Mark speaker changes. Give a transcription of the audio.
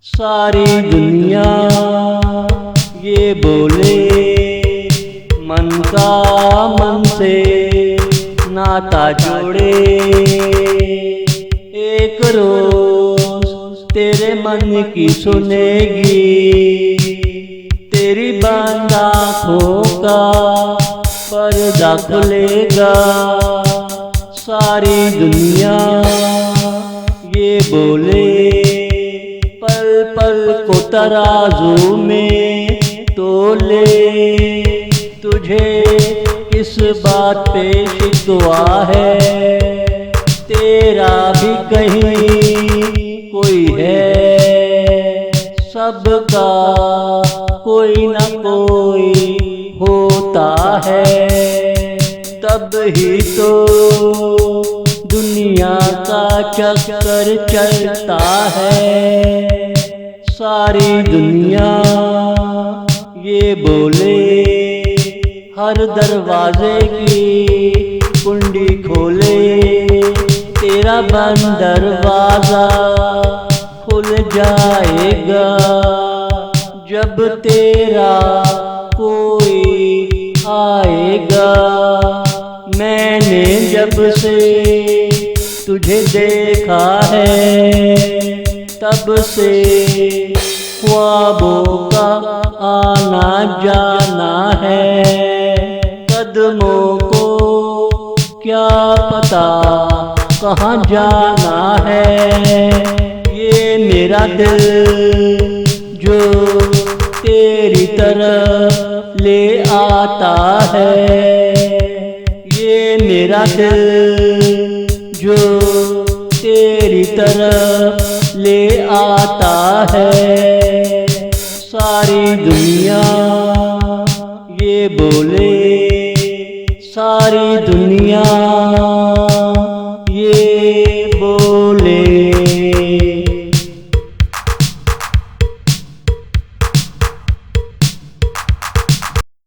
Speaker 1: सारी दुनिया ये बोले, मन का मन से नाता जोड़े। एक रोज तेरे मन की सुनेगी, तेरी बंद आँखों का पर्दा खुलेगा। सारी दुनिया ये बोले, पल पल को तराजू में तोले। तुझे किस बात पे शिकवा है, तेरा भी कहीं कोई है। सबका कोई न कोई होता है, तब ही तो दुनिया का चक्कर चलता है। सारी दुनिया ये बोले, हर दरवाजे की कुंडी खोले। तेरा बंद दरवाजा खुल जाएगा, जब तेरा कोई आएगा। मैंने जब से तुझे देखा है, तब से ख्वाबों का आना जाना है। कदमों को क्या पता कहाँ जाना है। ये मेरा दिल जो तेरी तरफ ले आता है, ये मेरा दिल जो तेरी तरफ ले आता है। सारी दुनिया ये बोले, सारी दुनिया